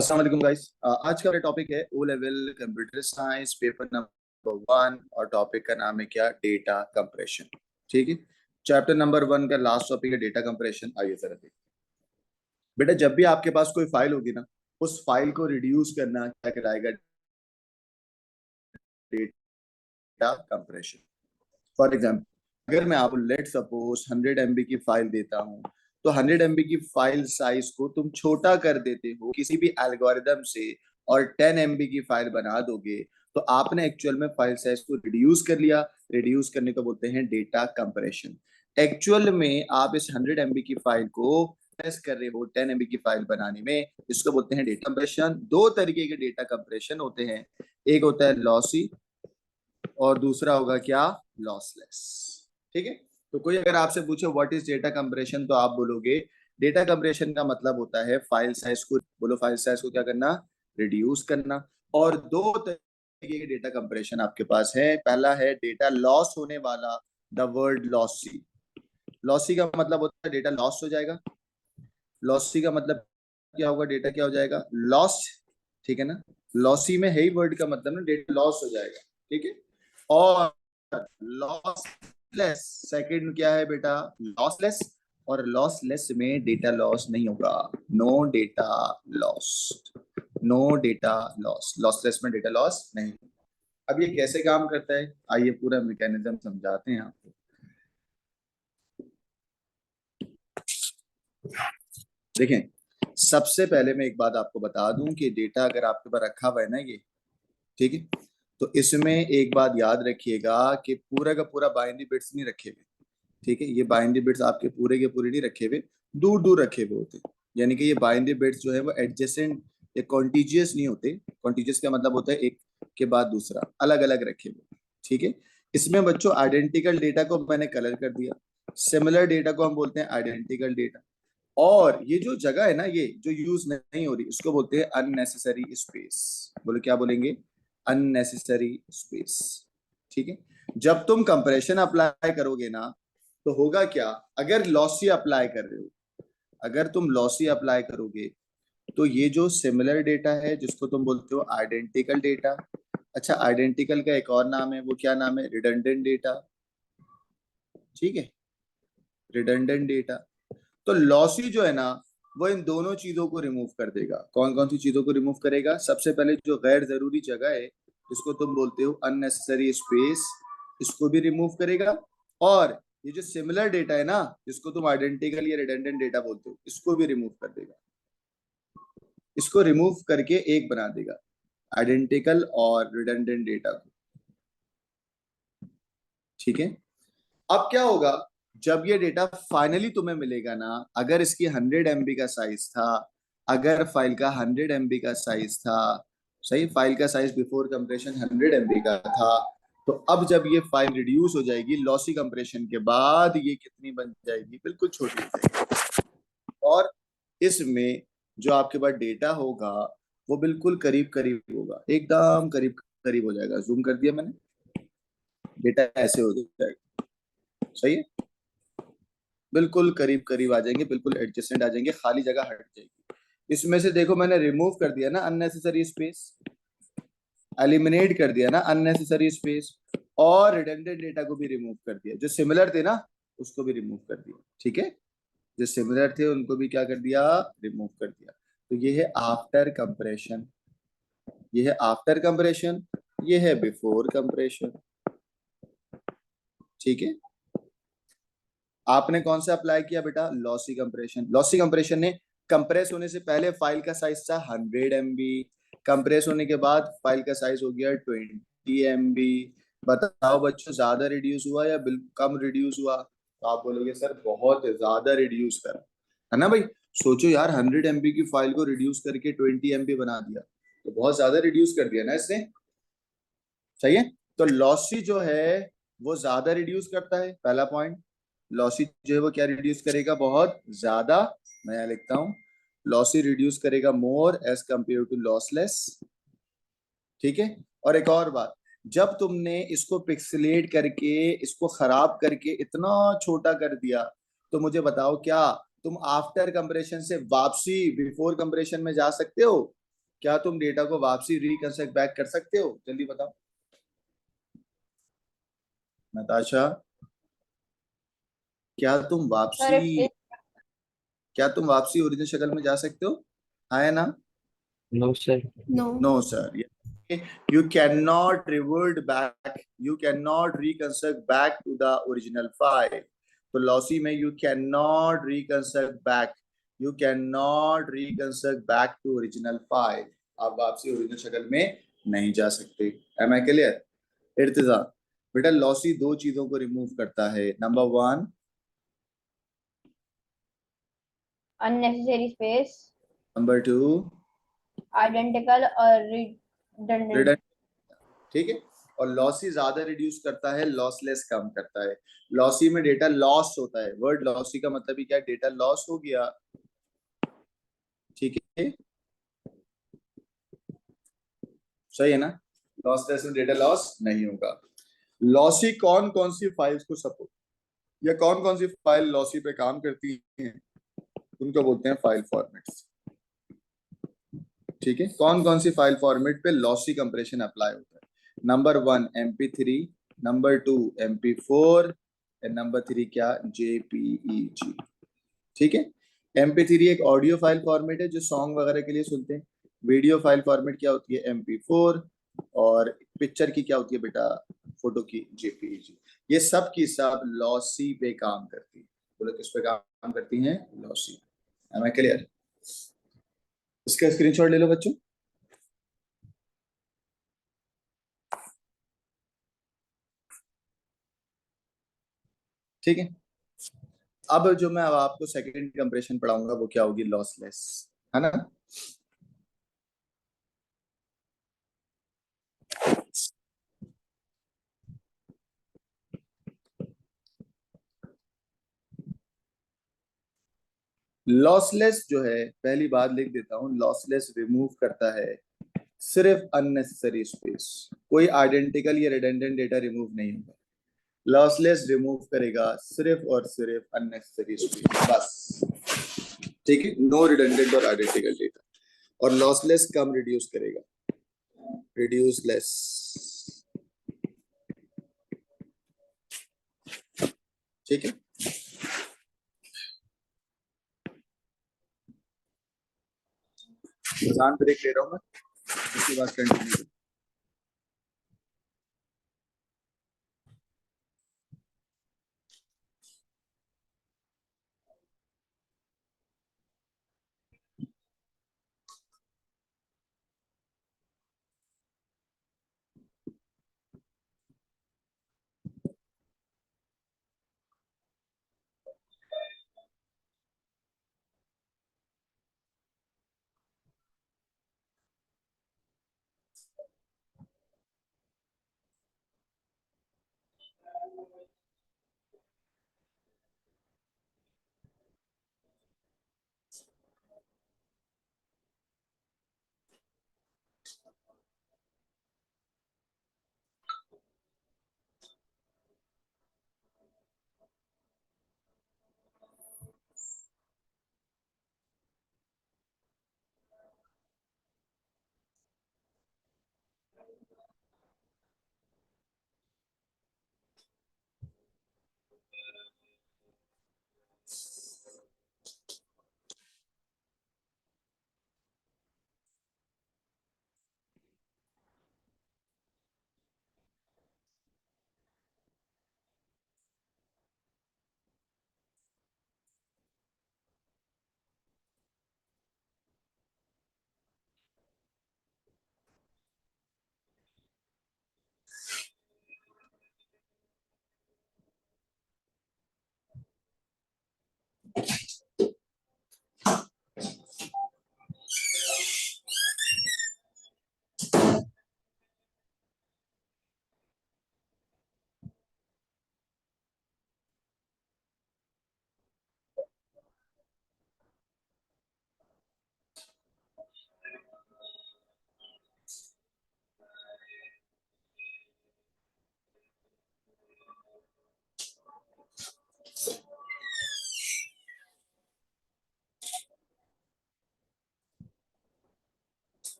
अस्सलाम वालेकुम गाइस। आज का टॉपिक है O level computer science paper number 1 और टॉपिक का नाम है क्या, डेटा कंप्रेशन। ठीक है, चैप्टर नंबर 1 का लास्ट टॉपिक है डेटा कंप्रेशन। आइए जरा देखिए बेटा, जब भी आपके पास कोई फाइल होगी ना, उस फाइल को रिड्यूस करना क्या कराएगा, डेटा कंप्रेशन। फॉर एग्जाम्पल, अगर मैं आपको लेट सपोज 100 MB की फाइल देता हूँ, तो 100 MB की फाइल साइज को तुम छोटा कर देते हो किसी भी एल्गोरिदम से और 10 MB की फाइल बना दोगे, तो आपने एक्चुअल में फाइल साइज को रिड्यूस कर लिया। रिड्यूस करने को बोलते हैं डेटा कंप्रेशन। एक्चुअल में आप इस 100 MB की फाइल को प्रेस कर रहे हो 10 MB की फाइल बनाने में, इसको बोलते हैं डेटा कंप्रेशन। दो तरीके के डेटा कंप्रेशन होते हैं, एक होता है लॉसी और दूसरा होगा क्या, लॉसलेस। ठीक है, तो कोई अगर आपसे पूछे व्हाट इज डेटा कंप्रेशन, तो आप बोलोगे डेटा कंप्रेशन का मतलब होता है फाइल साइज को, बोलो फाइल साइज को क्या करना, रिड्यूस करना। और दो तरीके के डेटा कंप्रेशन आपके पास है। पहला है डेटा लॉस होने वाला, द वर्ड लॉसी। लॉसी का मतलब होता है डेटा लॉस हो जाएगा। लॉसी का मतलब क्या होगा, डेटा क्या हो जाएगा, लॉस। ठीक है ना, लॉसी में है ही वर्ड का मतलब ना, डेटा लॉस हो जाएगा। ठीक है, और लॉसलेस सेकंड क्या है बेटा, लॉसलेस। और लॉसलेस में डेटा लॉस नहीं होगा, no data loss, no data loss. Lossless में डेटा लॉस नहीं। अब ये कैसे काम करता है, आइए पूरा मैकेनिज्म समझाते हैं आपको। देखें, सबसे पहले मैं एक बात आपको बता दूं कि डेटा अगर आपके पास रखा हुआ है ना ये, ठीक है, तो इसमें एक बात याद रखिएगा कि पूरा का पूरा बाइनरी बिट्स नहीं रखे हुए। ठीक है, ये बाइनरी बिट्स आपके पूरे के पूरे नहीं रखे हुए, दूर दूर रखे हुए होते हैं। यानी कि ये बाइनरी बिट्स जो है वो एडजेसेंट या कॉन्टिजियस नहीं होते। कॉन्टिजियस का मतलब होता है एक के बाद दूसरा, अलग अलग रखे हुए। ठीक है, इसमें बच्चों आइडेंटिकल डेटा को मैंने कलर कर दिया, सिमिलर डेटा को हम बोलते हैं आइडेंटिकल डेटा। और ये जो जगह है ना, ये जो यूज नहीं हो रही, उसको बोलते हैं अननेसेसरी स्पेस। बोलो क्या बोलेंगे, अननेसेसरी स्पेस। ठीक है, जब तुम कंप्रेशन अप्लाई करोगे ना, तो होगा क्या, अगर लॉसी अप्लाई कर रहे हो, अगर तुम लॉसी अप्लाई करोगे, तो ये जो सिमिलर डेटा है जिसको तुम बोलते हो आइडेंटिकल डेटा, अच्छा आइडेंटिकल का एक और नाम है, वो क्या नाम है, रिडंडेंट डेटा। ठीक है, रिडंडेंट डेटा। तो लॉसी जो है ना, वो इन दोनों चीजों को रिमूव कर देगा। कौन कौन सी चीजों को रिमूव करेगा, सबसे पहले जो गैर जरूरी जगह है जिसको तुम बोलते हो अननेसेसरी स्पेस, इसको भी रिमूव करेगा। और ये जो सिमिलर डेटा है ना, जिसको तुम आइडेंटिकल या रिडंडेंट डेटा बोलते हो, इसको भी रिमूव कर देगा। इसको रिमूव करके एक बना देगा, आइडेंटिकल और रिडंडेंट डेटा को। ठीक है, अब क्या होगा, जब ये डेटा फाइनली तुम्हें मिलेगा ना, अगर इसकी 100 MB का साइज था, अगर फाइल का 100 MB का साइज था, सही, फाइल का साइज बिफोर कंप्रेशन 100 MB का था, तो अब जब ये फाइल रिड्यूस हो जाएगी लॉसी कंप्रेशन के बाद, ये कितनी बन जाएगी, बिल्कुल छोटी हो जाएगी। और इसमें जो आपके पास डेटा होगा वो बिल्कुल करीब करीब होगा, एकदम करीब करीब हो जाएगा। जूम कर दिया मैंने, डेटा ऐसे हो जाएगा, सही है, बिल्कुल करीब करीब आ जाएंगे, बिल्कुल एडजेसेंट आ जाएंगे, खाली जगह हट जाएगी। इसमें से देखो मैंने रिमूव कर दिया ना अननेसेसरी स्पेस, एलिमिनेट कर दिया ना अननेसेसरी स्पेस, और रिडंडेंट डेटा को भी रिमूव कर दिया। जो सिमिलर थे ना उसको भी रिमूव कर दिया। ठीक है, जो सिमिलर थे उनको भी क्या कर दिया, रिमूव कर दिया। तो ये है आफ्टर कंप्रेशन, ये है आफ्टर कंप्रेशन, ये है बिफोर कंप्रेशन। ठीक है, आपने कौन सा अप्लाई किया बेटा, लॉसी कंप्रेशन। लॉसी कंप्रेशन ने कंप्रेस होने से पहले फाइल का साइज था 100 MB, कंप्रेस होने के बाद फाइल का साइज हो गया 20 MB। बताओ बच्चों, ज्यादा रिड्यूस हुआ या कम रिड्यूस हुआ, तो आप बोलोगे सर बहुत ज्यादा रिड्यूस करा, है ना भाई। सोचो यार, 100 MB की फाइल को रिड्यूस करके 20 MB बना दिया, तो बहुत ज्यादा रिड्यूस कर दिया ना इसने। सही है, तो लॉसी जो है वो ज्यादा रिड्यूस करता है, पहला पॉइंट। लॉसी जो है वो क्या रिड्यूस करेगा, बहुत ज्यादा। मैं यहाँ लिखता हूँ, लॉसी रिड्यूस करेगा more as compare to lossless. ठीक है, और एक और बात, जब तुमने इसको पिक्सलेट करके, इसको खराब करके इतना छोटा कर दिया, तो मुझे बताओ क्या तुम आफ्टर कंप्रेशन से वापसी बिफोर कंप्रेशन में जा सकते हो? क्या तुम डेटा को वापसी रिकंस्ट्रक्ट बैक कर सकते हो? जल्दी बताओ नताशा, क्या तुम सर वापसी, इफ क्या तुम वापसी ओरिजिनल शक्ल में जा सकते हो? हाँ या ना? No sir. No. No sir, you cannot revert back, you cannot reconstruct back to the original file. तो लॉसी में you cannot reconstruct back, you cannot reconstruct back to original file. आप वापसी ओरिजिनल शक्ल में नहीं जा सकते। M I clear? इर्तिजा, बेटा लॉसी दो चीजों को रिमूव करता है। Number one, unnecessary space, number two identical और रिडंडेंट। रिडंडेंट, ठीक है। और लॉसी ज्यादा रिड्यूस करता है, लॉसलेस कम करता है। लॉसी में डेटा लॉस होता है, वर्ड लॉसी का मतलब ही क्या है? डेटा लॉस हो गया, ठीक है, सही है ना? लॉसलेस में डेटा लॉस नहीं होगा। लॉसी कौन कौन सी फाइल्स को सपोर्ट, या कौन कौन सी फाइल लॉसी पे काम करती है, उनको बोलते हैं फाइल फॉर्मेट्स, ठीक है। कौन कौन सी फाइल फॉर्मेट पे लॉसी कंप्रेशन अप्लाई होता है? Number one MP3, number two MP4, and number three क्या? JPEG, ठीक है। MP3 एक ऑडियो फाइल फॉर्मेट है जो सॉन्ग वगैरह के लिए सुनते हैं। वीडियो फाइल फॉर्मेट क्या होती है? MP4। और पिक्चर की क्या होती है बेटा? फोटो की JPEG। ये सब की सब लॉसी पे काम करती है। बोलो किस पे काम करती हैं? लॉसी। Am I clear? इसका स्क्रीनशॉट ले लो बच्चों। ठीक है। अब जो मैं अब आपको सेकंड कंप्रेशन पढ़ाऊंगा वो क्या होगी? लॉसलेस, है ना? लॉसलेस जो है, पहली बात लिख देता हूं, लॉसलेस रिमूव करता है सिर्फ अननेसेसरी स्पेस, कोई आइडेंटिकल या रिडंडेंट डेटा रिमूव नहीं होगा। लॉसलेस रिमूव करेगा सिर्फ और सिर्फ अननेसेसरी स्पेस, बस, ठीक है। नो रिडंडेंट और आइडेंटिकल डेटा। और लॉसलेस कम रिड्यूस करेगा, रिड्यूस लेस, ठीक है। ब्रेक ले रहा हूं मैं, उसके बाद कंटिन्यू।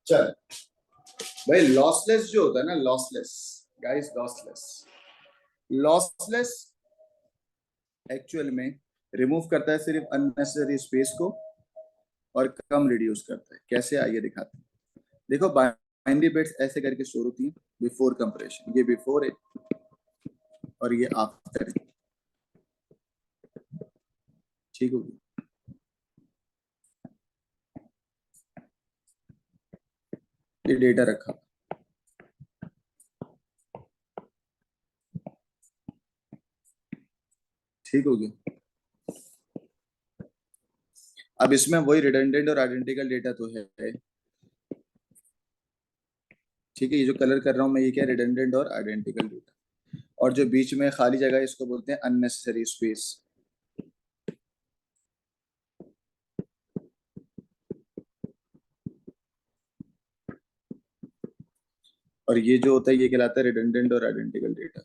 चल भाई, लॉसलेस जो होता है ना, लॉसलेस गाइस, लॉसलेस एक्चुअल में रिमूव करता है सिर्फ अननेसेसरी स्पेस को और कम रिड्यूस करता है। कैसे, आइए दिखाते हैं। देखो बाइनरी बिट्स ऐसे करके स्टोर होती हैं बिफोर कंप्रेशन, ये बिफोर है और ये आफ्टर है, ठीक होगी। ये डेटा रखा, ठीक होगी। अब इसमें वही रिडंडेंट और आइडेंटिकल डेटा तो है, ठीक है। ये जो कलर कर रहा हूं मैं, ये क्या, रिडंडेंट और आइडेंटिकल डेटा। और जो बीच में खाली जगह है इसको बोलते हैं अननेसेसरी स्पेस। और ये जो होता है ये कहलाता है रिडंडेंट और आइडेंटिकल डेटा।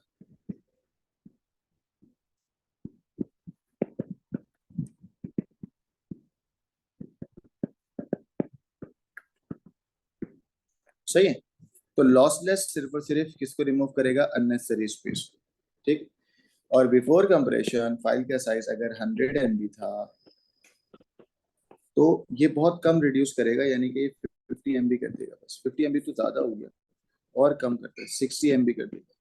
सही है। तो लॉसलेस सिर्फ और सिर्फ किसको रिमूव करेगा, अननेसेसरी स्पेस को, ठीक। और बिफोर कंप्रेशन फाइल का साइज अगर 100 MB था तो ये बहुत कम रिड्यूस करेगा, यानी कि 50 MB कर देगा। बस 50 MB तो ज्यादा हो गया, और कम करते हैं, 60 MB कर देगा।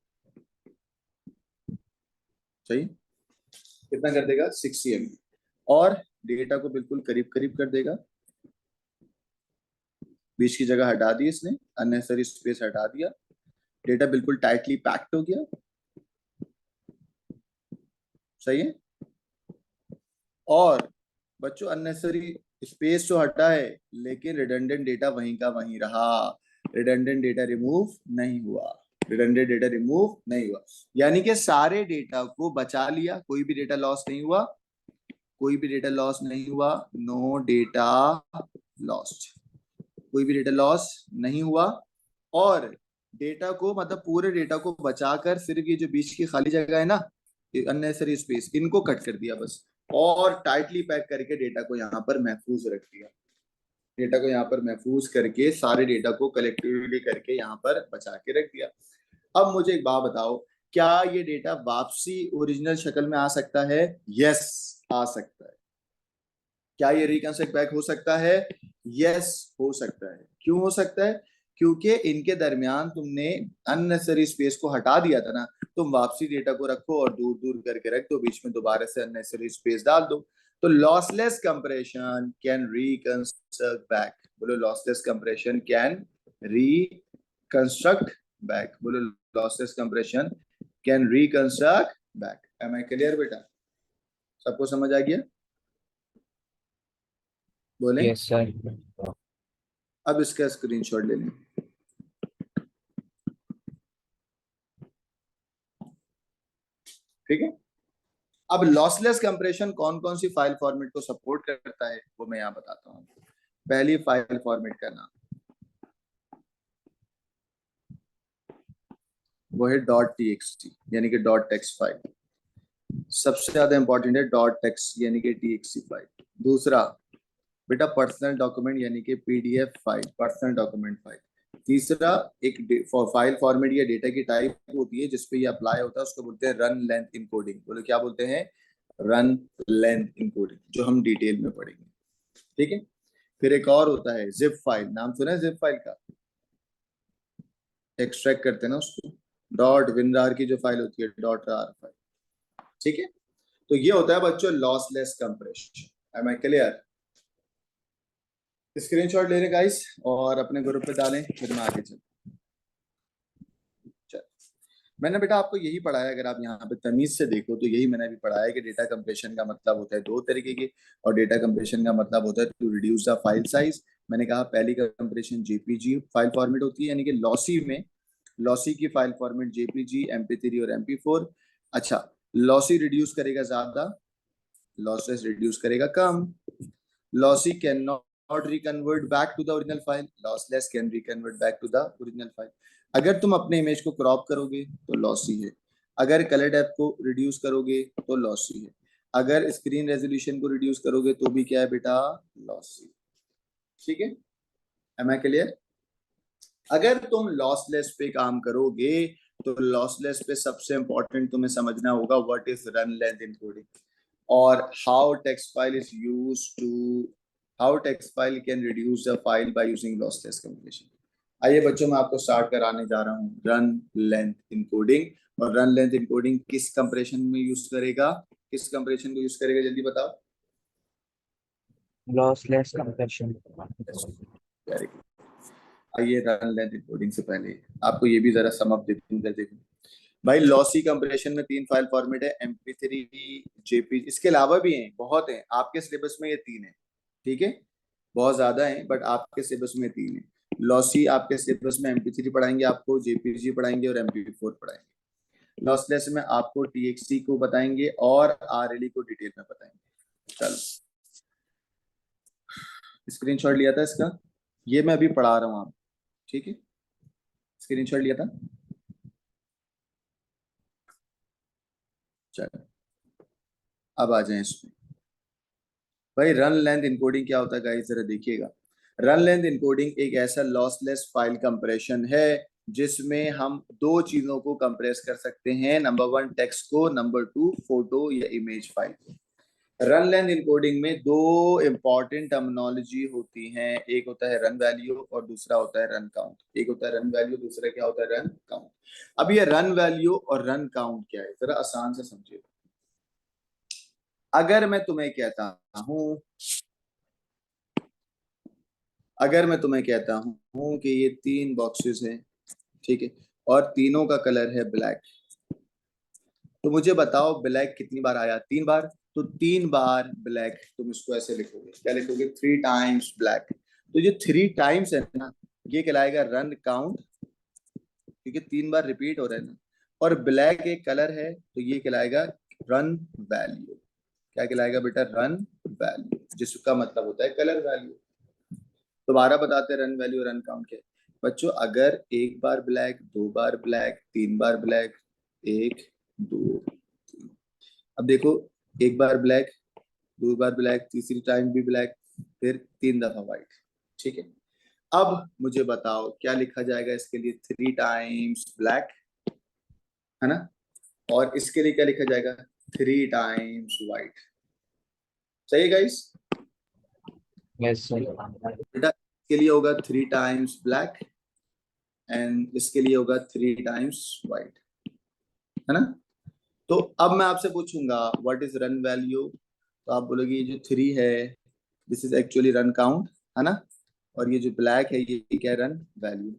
सही, कितना कर देगा, 60 MB। और डेटा को बिल्कुल करीब करीब कर देगा, बीच की जगह हटा दी इसने, अननेसेसरी स्पेस हटा दिया, डेटा बिल्कुल टाइटली पैक्ड हो गया। सही है। और बच्चों अननेसेसरी स्पेस जो हटा है, लेकिन रिडंडेंट डेटा वहीं का वहीं रहा, रिडंडेंट डेटा रिमूव नहीं हुआ, रिडंडेंट डेटा रिमूव नहीं हुआ। यानी कि सारे डेटा को बचा लिया, कोई भी डेटा लॉस नहीं हुआ, कोई भी डेटा लॉस नहीं हुआ, नो डेटा लॉस्ट, कोई भी डेटा लॉस नहीं हुआ। और डेटा को, मतलब पूरे डेटा को बचाकर सिर्फ ये जो बीच की खाली जगह है ना, अननेसेसरी स्पेस, इनको कट कर दिया बस, और टाइटली पैक करके डेटा को यहाँ पर महफूज रख दिया, डेटा को यहाँ पर महफूज करके सारे डेटा को कलेक्टिवली करके यहाँ पर बचा के रख दिया। अब मुझे एक बात बताओ, क्या ये डेटा वापसी ओरिजिनल शक्ल में आ सकता है? यस, आ सकता है। क्या ये रिकंस्ट्रक्ट बैक हो सकता है? यस, हो सकता है। क्यों हो सकता है? क्योंकि इनके दरमियान तुमने अननेसेसरी स्पेस को हटा दिया था ना, तुम वापसी डेटा को रखो और दूर दूर करके रख दो, बीच में दोबारा से अननेसेसरी स्पेस डाल दो। तो lossless compression can reconstruct back, बोलो lossless compression can reconstruct back, बोलो lossless compression can reconstruct back. Am I clear बेटा? सबको समझ आ गया? बोले। Yes sir. अब इसका स्क्रीनशॉट ले लें, ठीक है। अब लॉसलेस कंप्रेशन कौन कौन सी फाइल फॉर्मेट को सपोर्ट करता है वो मैं यहाँ बताता हूँ। पहली फाइल फॉर्मेट का नाम वो है डॉट टीएक्सटी, यानी कि डॉट टेक्स्ट फाइल। सबसे ज्यादा इंपॉर्टेंट है डॉट टेक्स्ट यानी कि टीएक्सटी फाइल। दूसरा बेटा पर्सनल डॉक्यूमेंट यानी कि PDF file, personal document file. तीसरा एक फाइल फॉर्मेट या डेटा की टाइप होती है जिसपे ये अप्लाई होता है, उसको बोलते हैं रन लेंथ इनकोडिंग। बोलो क्या बोलते हैं? रन लेंथ इनकोडिंग, जो हम डिटेल में पढ़ेंगे, ठीक है। फिर एक और होता है जिप फाइल, नाम सुना है जिप फाइल का? एक्सट्रैक्ट करते हैं ना उसको, डॉट विनरार की जो फाइल होती है, डॉट रार फाइल, ठीक है। तो ये होता है बच्चों lossless compression. Am I clear? Screenshot ले रहे गाइस और अपने ग्रुप पे डालें, फिर मैं आगे चलूं। मैंने बेटा आपको यही पढ़ाया, अगर आप यहाँ पे तमीज से देखो तो यही मैंने अभी पढ़ाया कि डेटा कंप्रेशन का मतलब होता है दो तरीके के, और डेटा कंप्रेशन का मतलब होता है to reduce the file size. मैंने कहा पहली कंप्रेशन जेपीजी फाइल फॉर्मेट होती है, यानी कि लॉसी में, लॉसी की फाइल फॉर्मेट जेपीजी, MP3 और MP4। अच्छा, लॉसी रिड्यूस करेगा ज्यादा, लॉसेस रिड्यूस करेगा कम। Lossy can not reconvert back to the original file, lossless can reconvert back to the original file. अगर तुम अपने इमेज को क्रॉप करोगे तो लॉसी है, अगर कलर डेप्थ को रिड्यूस करोगे तो लॉसी है, अगर स्क्रीन रेजोल्यूशन को रिड्यूस करोगे तो भी क्या है बेटा? लॉसी, ठीक है। Am I clear? अगर तुम लॉसलेस पे काम करोगे तो लॉसलेस पे सबसे इंपॉर्टेंट तुम्हें समझना होगा what is run length including और how text file is used to how text file can reduce the file by using lossless compression. आइए बच्चों मैं आपको स्टार्ट कराने जा रहा हूँ रन लेंथ इनकोडिंग। और रन लेंथ इनकोडिंग किस कंप्रेशन में यूज करेगा, किस कंप्रेशन को यूज करेगा जल्दी बताओ। Lossless compression. Very good. आइए रन लेंथ इनकोडिंग से पहले आपको ये भी जरा सम अप देखो भाई। लॉसी कंप्रेशन में 3 फाइल फॉर्मेट है, MP3, JPG, इसके अलावा भी हैं, बहुत हैं आपके सिलेबस में, ये 3 है। ठीक है, बहुत ज्यादा है बट आपके सिलेबस में 3 है। लॉसी आपके सिलेबस में MP3 पढ़ाएंगे, आपको JPG पढ़ाएंगे और MP4 पढ़ाएंगे। लॉसलेस में आपको TXT को बताएंगे और RLE को डिटेल में बताएंगे। चलो स्क्रीनशॉट लिया था इसका, ये मैं अभी पढ़ा रहा हूँ आप, ठीक है, स्क्रीनशॉट लिया था। चलो अब आ जाए इसमें। भाई रन लेंथ इनकोडिंग क्या होता है गाइस, जरा देखिएगा। रन लेंथ इनकोडिंग एक ऐसा लॉसलेस फाइल कंप्रेशन है जिसमें हम दो चीजों को कंप्रेस कर सकते हैं, नंबर 1 टेक्स्ट को, नंबर 2 फोटो या इमेज फाइल को। रन लेंथ इनकोडिंग में दो इंपॉर्टेंट टर्मिनोलॉजी होती हैं, एक होता है रन वैल्यू और दूसरा होता है रन काउंट। एक होता है रन वैल्यू, दूसरा क्या होता है रन काउंट। अब ये रन वैल्यू और रन काउंट क्या है, जरा आसान से समझिए। अगर मैं तुम्हें कहता हूं अगर मैं तुम्हें कहता हूं कि ये 3 बॉक्सेस हैं, ठीक है, और तीनों का कलर है ब्लैक, तो मुझे बताओ ब्लैक कितनी बार आया, 3 बार। तो 3 बार ब्लैक तुम इसको ऐसे लिखोगे, क्या लिखोगे, 3 टाइम्स ब्लैक। तो जो 3 टाइम्स है ना, ये कहलाएगा रन काउंट, क्योंकि 3 बार रिपीट हो रहा है ना। और ब्लैक एक कलर है तो ये कहलाएगा रन वैल्यू। क्या कहलाएगा बेटा, रन वैल्यू, जिसका मतलब होता है कलर वैल्यू। दोबारा बताते हैं रन वैल्यू रन काउंट क्या है बच्चों। अगर एक बार ब्लैक, 2 बार ब्लैक, 3 बार ब्लैक, 1 2 3, अब देखो, एक बार ब्लैक, 2 बार ब्लैक, तीसरी टाइम भी ब्लैक, फिर 3 दफा व्हाइट। ठीक है, अब मुझे बताओ क्या लिखा जाएगा इसके लिए, 3 टाइम्स ब्लैक, है ना, और इसके लिए क्या लिखा जाएगा, 3 टाइम्स व्हाइट। सही है गाइस। Yes sir. बेटा इसके लिए होगा 3 टाइम्स ब्लैक एंड इसके लिए होगा 3 टाइम्स व्हाइट, है ना। तो अब मैं आपसे पूछूंगा व्हाट इज रन वैल्यू, तो आप बोलोगे ये जो 3 है this is actually run count, है ना, और ये जो ब्लैक है ये क्या है, रन वैल्यू।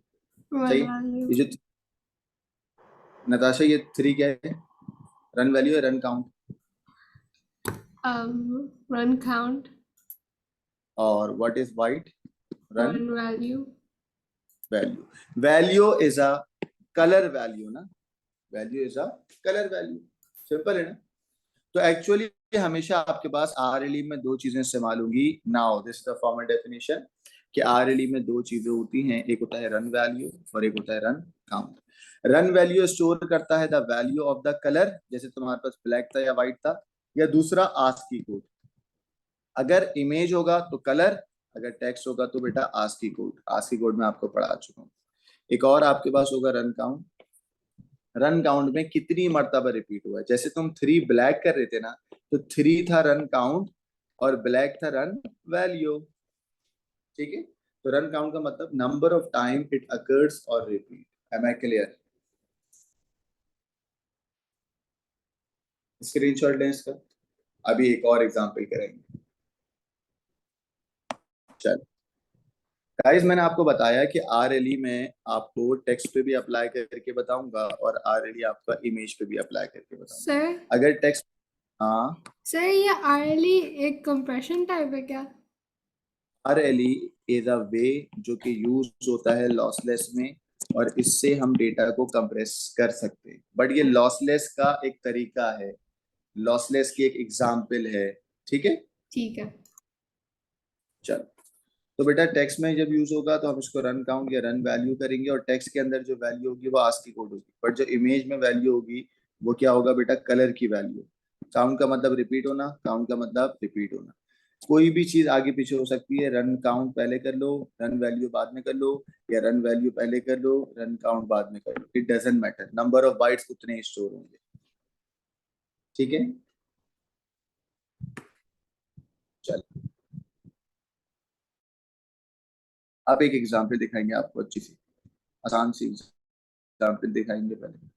सही है। ये जो नताशा ये 3 क्या है, रन वैल्यू है रन काउंट, Run count, और what is white, run run value. Value. Value is a colour value ना, value is a colour value, simple है ना। तो एक्चुअली हमेशा आपके पास RLE में दो चीजें इस्तेमाल होंगी। Now this is the formal definition कि RLE में दो चीजें होती हैं, एक होता है रन वैल्यू और एक होता है run count. Run value store करता है the value of the colour, जैसे तुम्हारे पास ब्लैक था या व्हाइट था, या दूसरा आस्की कोड। अगर इमेज होगा तो कलर, अगर टेक्स्ट होगा तो बेटा आस्की कोड। आस्की कोड में आपको पढ़ा चुका हूँ। एक और आपके पास होगा रन काउंट। रन काउंट में कितनी मर्तबा रिपीट हुआ है, जैसे तुम 3 ब्लैक कर रहे थे ना, तो 3 था रन काउंट और ब्लैक था रन वैल्यू। ठीक है, तो रन काउंट का मतलब number of time it occurs और repeat. Am I clear. Screenshot लें इसका, अभी एक और एग्जांपल करेंगे। चल गाइस, मैंने आपको बताया कि RLE में आपको टेक्स्ट पे भी अप्लाई करके बताऊंगा और RLE आपका इमेज पे भी अप्लाई करके बताऊंगा। सर अगर टेक्स्ट, हाँ, सर ये RLE एक कंप्रेशन टाइप है क्या? RLE इज अ वे जो कि यूज होता है लॉसलेस में, और इससे हम डेटा को कंप्रेस कर सकते हैं। बट ये लॉसलेस का एक तरीका है, लॉसलेस की एक एग्जांपल है। ठीक है, ठीक है। चलो। तो बेटा टेक्स्ट में जब यूज होगा तो हम इसको रन काउंट या रन वैल्यू करेंगे, और टेक्स्ट के अंदर जो वैल्यू होगी वो आस्की कोड होगी। बट जो इमेज में वैल्यू होगी वो क्या होगा बेटा, कलर की वैल्यू। काउंट का मतलब रिपीट होना, काउंट का मतलब रिपीट होना। कोई भी चीज आगे पीछे हो सकती है, रन काउंट पहले कर लो, रन वैल्यू बाद में कर लो, या रन वैल्यू पहले कर लो, रन काउंट बाद में कर लो, it doesn't matter, number of bytes उतने ही स्टोर होंगे। ठीक है, चलो अब एक एग्जाम्पल दिखाएंगे आपको, अच्छी सी आसान सी एग्जाम्पल दिखाएंगे पहले।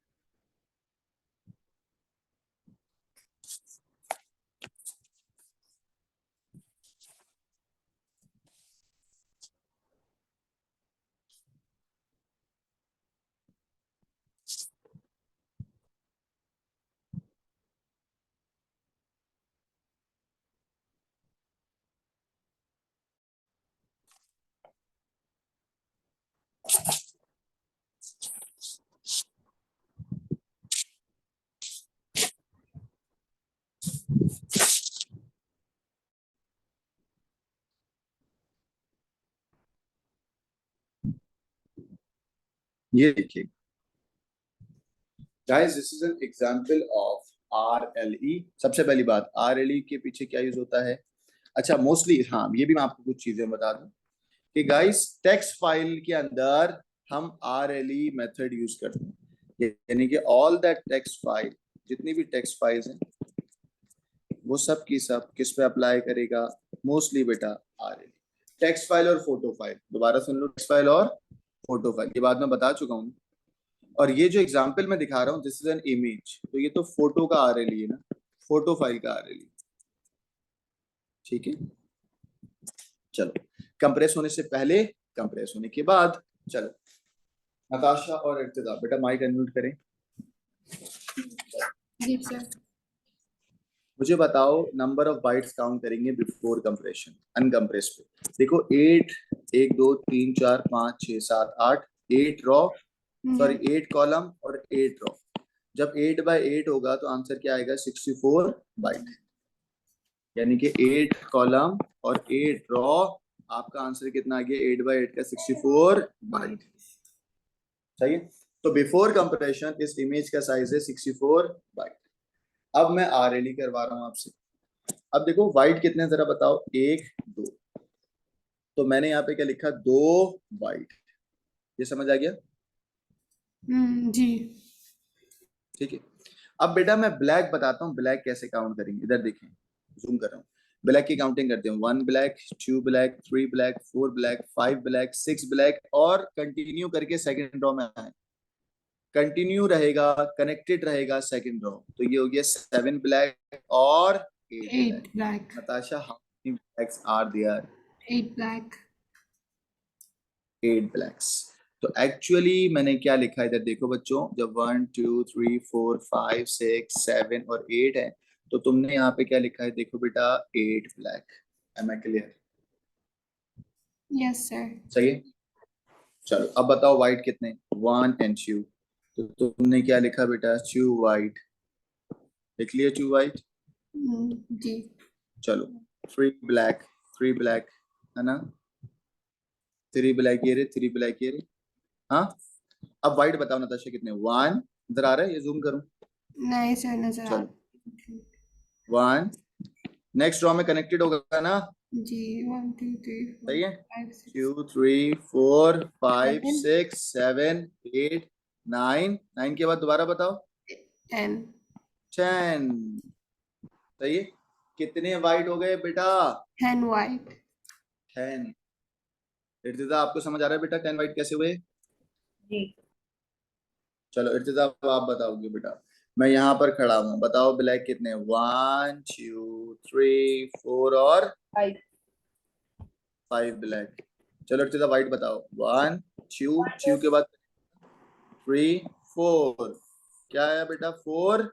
ये देखिए guys, this is an example of RLE। सबसे पहली बात, RLE के पीछे क्या यूज होता है? अच्छा, मोस्टली हाँ, ये भी मैं आपको कुछ चीजें बता दूं कि गाइस टेक्स्ट फाइल के अंदर हम RLE मेथड यूज करते हैं, यानी कि ऑल दैट टेक्स्ट फाइल, जितनी भी टेक्स्ट फाइल्स हैं वो सब की सब किस पे अप्लाई करेगा? मोस्टली बेटा RLE। टेक्स्ट फाइल और फोटो फाइल, दोबारा सुन लो, टेक्स्ट फाइल और फोटो फाइल, ये बात मैं बता चुका हूँ। और ये जो एग्जांपल मैं दिखा रहा हूँ, दिस इज एन इमेज, तो ये तो फोटो का RLE है ना, फोटो फाइल का RLE। ठीक है, चलो कंप्रेस होने से पहले, कंप्रेस होने के बाद, चलो नताशा और इर्तिजा बेटा माइक अनम्यूट करें। जी सर। मुझे बताओ, नंबर ऑफ बाइट्स काउंट करेंगे बिफोर कंप्रेशन, अनकंप्रेस पे। देखो 8, 1 2 3 4 5 6 7 8, 8 रॉ, सॉरी 8 कॉलम और 8 रॉ। जब 8 बाय 8 होगा तो आंसर क्या आएगा? 64 बाइट, यानी कि 8 कॉलम और 8 रॉ, आपका आंसर कितना आ गया? 8 बाय 8 का 64 बाइट। सही है, तो बिफोर कंप्रेशन इस इमेज का साइज है 64 बाइट। अब मैं RLE करवा रहा हूं आपसे। अब देखो वाइट कितने जरा बताओ? 1 2, तो मैंने यहाँ पे क्या लिखा? 2 वाइट। ये समझ आ गया? जी। ठीक है, अब बेटा मैं ब्लैक बताता हूँ, ब्लैक कैसे काउंट करेंगे। इधर देखें, जूम कर रहा हूँ, ब्लैक की काउंटिंग करते हैं। 1 black, 2 black, 3 black, 4 black, 5 black, 6 black, और कंटिन्यू करके सेकंड रॉ में आए, कंटिन्यू रहेगा, कनेक्टेड रहेगा सेकंड रॉ, तो ये हो गया 7 ब्लैक और 8 8 black. black. Natasha, how many blacks are there? 8 black. 8 blacks. तो एक्चुअली मैंने क्या लिखा है इधर देखो बच्चों, जब 1 2 3 4 5 6 7 और 8 है, तो तुमने यहाँ पे क्या लिखा है? देखो बेटा 8 black. Am I clear? Yes sir. सही है, चलो अब बताओ व्हाइट कितने? 1 एंड 2, तो तुमने क्या लिखा बेटा? 2 व्हाइट। लिख लिया 2 व्हाइट। जी। चलो 3 ब्लैक, 3 ब्लैक है ना, 3 ब्लैक ये रे, 3 ब्लैक ये रे। हाँ, अब व्हाइट बताओ नताशा कितने? 1, इधर आ रहा है, ये जूम करूं? नहीं सर, नजर आ चलो 1, नेक्स्ट रॉ में कनेक्टेड होगा ना? जी। 1 2 3 4 सही है, 5 6 2 3 4 5 7 6 7 8 9, 9 के बाद दोबारा बताओ? 10. 10। सही है, कितने वाइट हो गए बेटा? 10 white. 10। इर्तिजा आपको समझ आ रहा है बेटा 10 वाइट कैसे हुए? जी। चलो इर्तिजा आप बताओगे बेटा, मैं यहाँ पर खड़ा हूँ, बताओ ब्लैक कितने? 1 2 3 4 और 5 5 ब्लैक। चलो इर्तिजा व्हाइट बताओ। 1 2, 2 के बाद 3 4, क्या आया बेटा? 4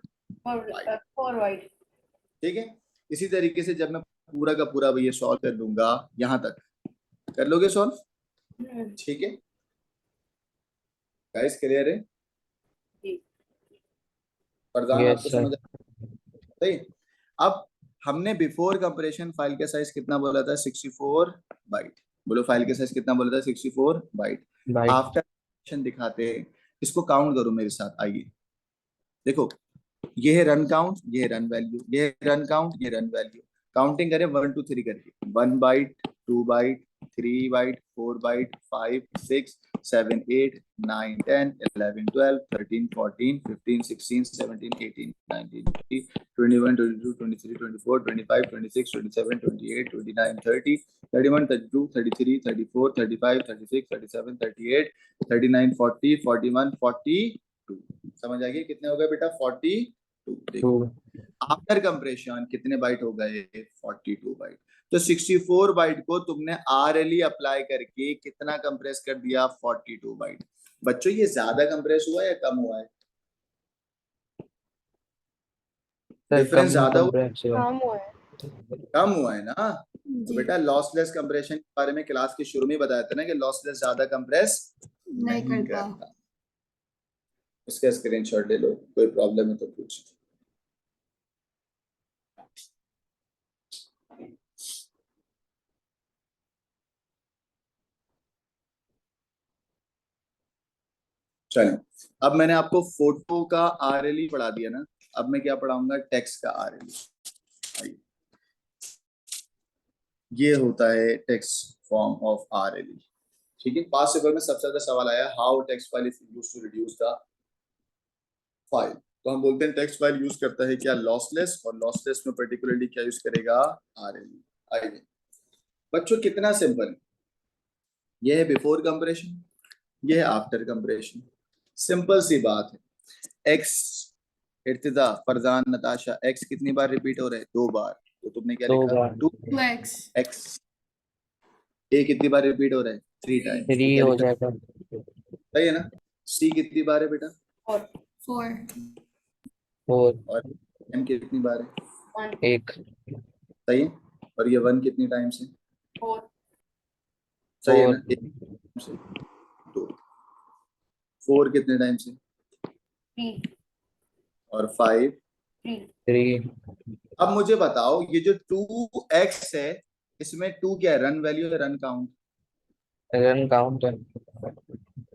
व्हाइट। 4 white. ठीक है, इसी तरीके से जब मैं पूरा का पूरा ये सॉल्व कर दूंगा, यहाँ तक कर लोगे सॉल्व? ठीक है गाइस, क्लियर है? जी। फरजान यस आपको सर। समझ सही? अब हमने बिफोर कंप्रेशन फाइल का साइज कितना बोला था? 64 बाइट। बोलो फाइल का साइज कितना बोला था? 64 बाइट। बाइट। आफ्टर दिखाते हैं, इसको काउंट करो मेरे साथ, आइए देखो, ये है रन काउंट, ये है रन वैल्यू, ये है रन काउंट, ये रन वैल्यू। काउंटिंग करें 1 2 3 करके, 1 बाइट, 2 बाइट, 3 बाइट, 4 बाइट, 5 6 7 8 9 10 11 12 13 14 15 16 17 18 19 20 21 22 23 24 25 26 27 28 29 30 31 32 33 34 35 36 37 38 39 40 41 42। समझ आ गई कितने हो गए बेटा? 42। देखो आफ्टर कंप्रेशन कितने बाइट हो गए? 42 बाइट। तो 64 बाइट को तुमने RLE अप्लाई करके कितना कंप्रेस कर दिया? 42 बाइट। बच्चों ये ज्यादा कंप्रेस हुआ या कम हुआ है? डिफरेंस ज्यादा हुआ? काम हुआ है। कम हुआ है ना? तो जी बेटा लॉसलेस कंप्रेशन के बारे में क्लास के शुरू में बताया था ना कि लॉसलेस ज्यादा कंप्रेस नहीं नहीं करता। करता। इसका स्क्रीनशॉट ले लो, कोई प्रॉब्लम है तो पूछ। चलो अब मैंने आपको फोटो का RLE पढ़ा दिया ना, अब मैं क्या पढ़ाऊंगा? टेक्स्ट का RLE। ये होता है टेक्स्ट फॉर्म ऑफ RLE। ठीक है, पास पेपर में सबसे ज्यादा सवाल आया how text file is used to reduce the file. तो हम बोलते हैं टेक्स्ट फाइल यूज करता है क्या? लॉसलेस, और लॉसलेस में पर्टिकुलरली क्या यूज करेगा? RLE। आइए बच्चों कितना सिंपल, ये है बिफोर कंप्रेशन, ये है आफ्टर कंप्रेशन। सिंपल सी बात है। एक्स, इर्तिजा, फरजान, नताशा, एक्स कितनी बार रिपीट हो रहे हैं? 2 बार। तो तुमने क्या 2 लिखा? बार। 2 2x एक्स। ए कितनी बार रिपीट हो रहा है? 3 टाइम्स। 3 तो क्या हो लिखा? जाएगा। सही है ना? सी कितनी बार है बेटा? और 4 4 और एम कितनी बार है? 1 1 सही है। और ये 1 कितनी टाइम्स है? 4 सही है 4 ना? 1 से 2। 4 कितने टाइम्स है? 3 और 5। 3 3 अब मुझे बताओ ये जो 2x है, इसमें 2 क्या है? रन वैल्यू है, रन काउंट? रन काउंट है।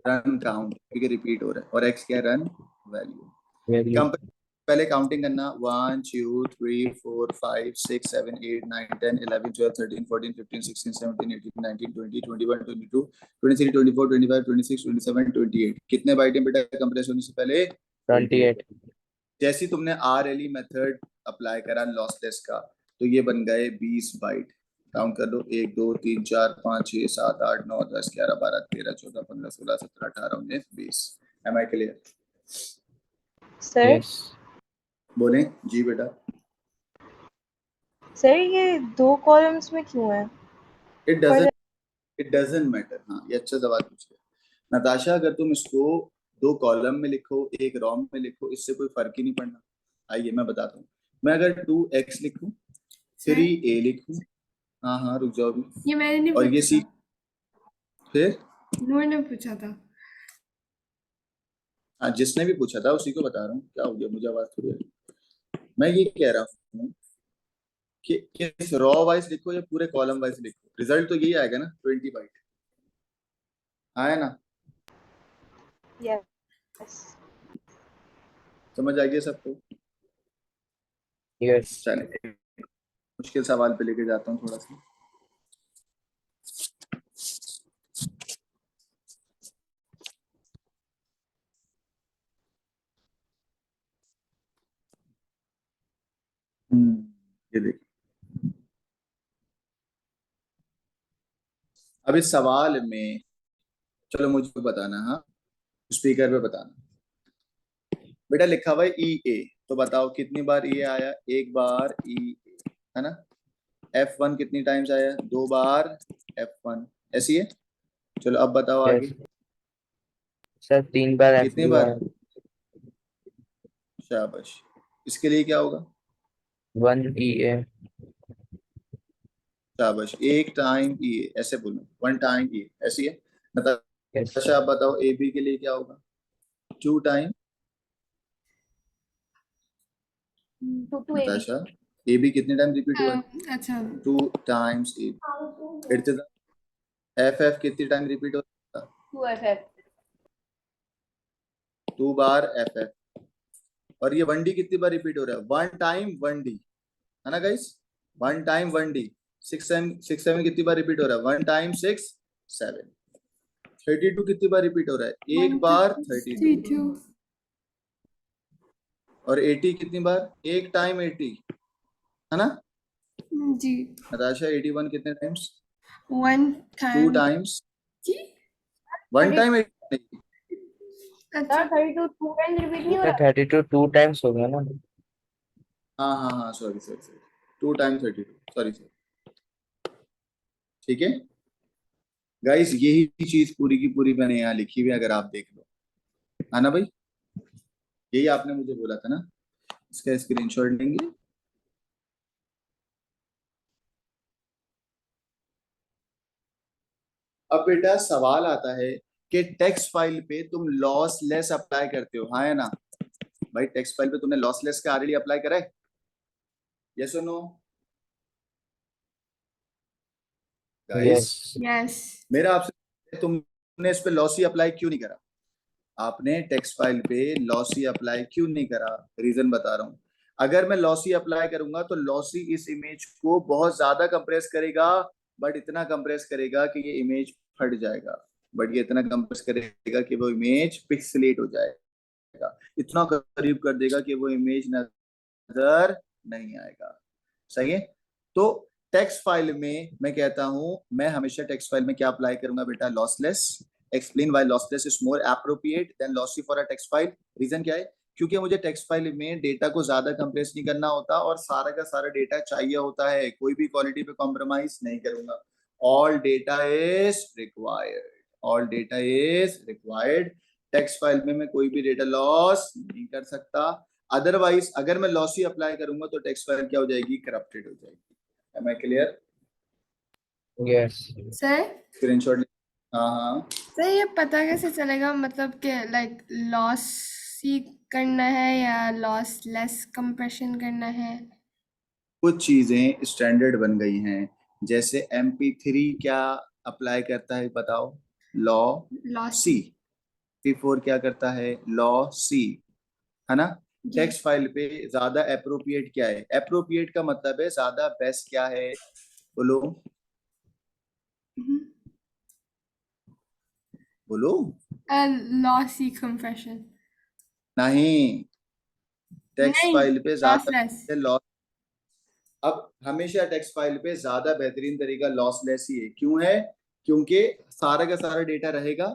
रन काउंट क्योंकि रिपीट हो रहा है। और x क्या है? Run value. वैल्यू पहले काउंटिंग करना, 1 2 3 4 5 6 7 8 9 10 11 12 13 14 15 16 17 18 19 20 21 22 23 24 25 26 27 28। कितने बाइट बेटा कंप्रेस होने से पहले? 28 जैसे ही तुमने RLE मेथड अप्लाई करा लॉसलेस का, तो ये बन गए 20 बाइट। काउंट कर लो, 1 2 3 4 5 6 7 8 9 10 11 12 13 14 15 16 17 18 19 20। Am I clear? Sir. Yes बोले जी बेटा। सर ये 2 कॉलम्स में क्यों है? It doesn't matter. हाँ ये अच्छा सवाल पूछ गया नताशा। अगर तुम इसको 2 कॉलम में लिखो, 1 रो में लिखो, इससे कोई फर्क ही नहीं पड़ना। आइए मैं बताता हूँ। मैं अगर 2x लिखूं, सर 3a लिखूं, हाँ हाँ रुक जाओ अभी, ये मैंने नहीं और ये पूछा सी, था, फिर नूर ने पूछा था। हाँ जिसने भी पूछा था उसी को बता रहा हूँ। क्या हो गया? मुझे आवाज थोड़ी आ रही। मैं ये कह रहा हूँ कि इस रॉ वाइज लिखो या पूरे कॉलम वाइज लिखो, रिजल्ट तो यही आएगा ना, 20 बाइट आया ना? यस। समझ आ गया सबको? यस चले मुश्किल सवाल पे लेके जाता हूँ थोड़ा सा। ये देखिए, अब इस सवाल में, चलो मुझे बताना, हाँ स्पीकर पे बताना। बेटा लिखा हुआ है EA, तो बताओ कितनी बार EA आया? 1 बार EA है ना? F1 कितनी टाइम्स आया? 2 बार F1। ऐसी है? चलो अब बताओ यस आगे सर 3 बार कितनी F2 बार? है। शाबाश। इसके लिए क्या होगा? 1 EA शाबाश। 1 टाइम EA, ऐसे बोलो 1 टाइम EA, ऐसी है? यस नताशा आप बताओ AB के लिए क्या होगा? 2 टाइम। 2 AB नताशा AB कितने टाइम रिपीट हुआ है? अच्छा 2 टाइम्स AB। इर्तिजा FF कितनी टाइम रिपीट होता है? 2 FF 2 बार FF। और ये 1D कितनी बार रिपीट हो रहा है? 1 टाइम 1D है ना गाइस? 1 टाइम 1D, 6 7 कितनी बार रिपीट हो रहा है? 1 टाइम 6 7। 32 कितनी बार रिपीट हो रहा है? एक बार 32। 32 और 80 कितनी बार? एक टाइम 80, है ना? जी। नताशा 81 कितने टाइम्स? 1 2 time times. जी। 1 टाइम 80। अच्छा सर 32 टू टाइम्स रिपीट नहीं हो सर रहा? 32 2 टाइम्स हो गया ना। हाँ हाँ हाँ, sorry sorry sorry, 2 time 32, sorry sorry. ठीक है गाइस, यही चीज पूरी की पूरी मैंने यहाँ लिखी हुई है, अगर आप देख लो, है ना भाई? यही आपने मुझे बोला था ना, इसका स्क्रीनशॉट लेंगे। अब बेटा सवाल आता है कि टेक्स्ट फाइल पे तुम लॉसलेस अप्लाई करते हो, हाँ या ना? भाई टेक्स्ट फाइल पे तुमने लॉसलेस का ऑलरेडी अप्लाई करा है? यस और नो गाइस? यस। यस मेरा आपसे, तुमने इस पे लॉसी अप्लाई क्यों नहीं करा? आपने टेक्स्ट फाइल पे लॉसी अप्लाई क्यों नहीं करा? रीजन बता रहा हूं। अगर मैं लॉसी अप्लाई करूंगा तो लॉसी इस इमेज को बहुत ज्यादा कंप्रेस करेगा, बट इतना कंप्रेस करेगा कि ये इमेज फट जाएगा, बट ये इतना कंप्रेस करेगा कि वो इमेज पिक्सेलेट हो जाएगा, इतना करीब कर देगा कि वो इमेज नजर नहीं आएगा। सही है? तो टेक्स्ट फाइल में मैं कहता हूं, मैं हमेशा टेक्स्ट फाइल में क्या अप्लाई करूंगा बेटा? Lossless. Explain why lossless is more appropriate than lossy for a text file. Reason क्या है? क्योंकि मुझे टेक्स्ट फाइल में डेटा को ज्यादा कंप्रेस नहीं करना होता और सारा का सारा डेटा चाहिए होता है, कोई भी क्वालिटी पे कॉम्प्रोमाइज नहीं करूंगा। All data is required, all data is required. Text file में मैं कोई भी डेटा लॉस नहीं कर सकता। अदरवाइज अगर मैं लॉसी अप्लाई करूंगा तो टेक्स्ट फाइल क्या हो जाएगी? करप्टेड हो जाएगी। Am I clear? Yes. Sir. Screenshot. हाँ हाँ। सर ये पता कैसे चलेगा मतलब कि लाइक लॉस ही करना है या लॉस लेस कंप्रेशन करना है? कुछ चीजें स्टैंडर्ड बन गई हैं, जैसे MP3 क्या अप्लाई करता है बताओ? लॉ लॉसी सी। P4 क्या करता है? लॉ सी, है ना? जी। टेक्स्ट फाइल पे ज्यादा अप्रोप्रिएट क्या है? अप्रोप्रिएट का मतलब है ज्यादा बेस्ट क्या है? बोलो बोलो। लॉसी कंप्रेशन नहीं, टेक्स्ट नहीं फाइल पे लॉसलेस। ज्यादा लॉस। अब हमेशा टेक्स्ट फाइल पे ज्यादा बेहतरीन तरीका लॉसलेस ही है। क्यों है? क्योंकि सारा का सारा डेटा रहेगा,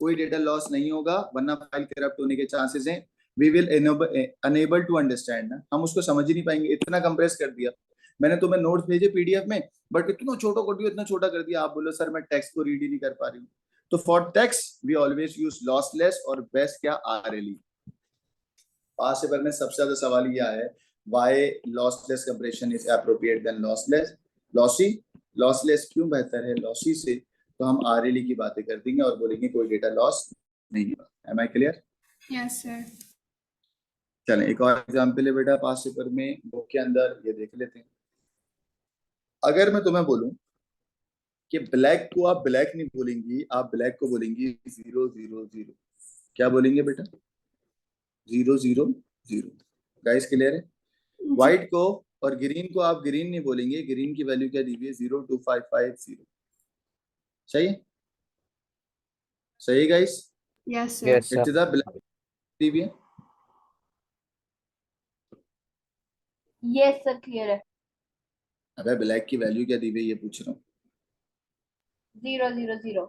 कोई डेटा लॉस नहीं होगा, वरना फाइल करप्ट होने के चांसेस हैं। We will enable to understand ना, हम उसको समझ ही नहीं पाएंगे, इतना कंप्रेस कर दिया। मैंने तुम्हें नोट्स भेजे PDF में, बट इतना छोटा कर दिया, इतना छोटा कर दिया, आप बोलो सर मैं टेक्स्ट को रीड ही नहीं कर पा रही हूँ। तो for text we always use lossless, और बेस्ट क्या? RLE। पास पेपर में सबसे ज्यादा सवाल ये आया है, why lossless compression is appropriate than lossless, lossy. Lossless क्यों बेहतर है लॉसी से? तो हम RLE की बातें कर देंगे और बोलेंगे कोई डेटा लॉस नहीं हुआ। Am I clear? Yes sir. चलें एक और एग्जाम्पल है बेटा पास पेपर में, बुक के अंदर, ये देख लेते हैं। अगर मैं तुम्हें बोलूं कि ब्लैक को आप ब्लैक नहीं बोलेंगी, आप ब्लैक को बोलेंगी 0 0 0, क्या बोलेंगे बेटा? 0 0 0। गाइस क्लियर है? व्हाइट को और ग्रीन को आप ग्रीन नहीं बोलेंगे, ग्रीन की वैल्यू क्या दी हुई है? 0 2 5 5 0। सही है? सही है guys? Yes sir. Yes sir. It's the black दी हुई है। यस सर क्लियर है। अबे ब्लैक की वैल्यू क्या दी हुई है ये पूछ रहा हूँ। 0 0 0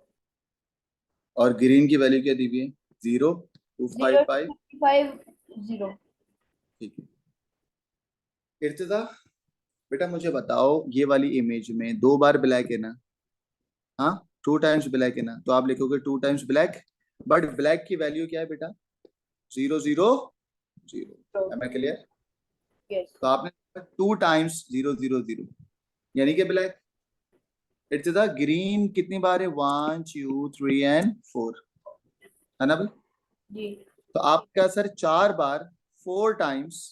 और ग्रीन की वैल्यू क्या दी हुई है? 0 2 5 0 5। 5 0। ठीक है इर्तिजा, बेटा मुझे बताओ, ये वाली इमेज में 2 बार ब्लैक है ना? हाँ, 2 टाइम्स ब्लैक है ना? तो आप लिखोगे 2 टाइम्स ब्लैक, बट ब्लैक की वैल्यू क्या है बेटा? 0 0 0। Am I clear? यस तो आपने 2 टाइम्स 0 0 0, यानी कि ब्लैक। इट्स द ग्रीन कितनी बार है? 1 2 3 एंड 4, है ना भाई? जी। तो आपका सर 4 बार 4 टाइम्स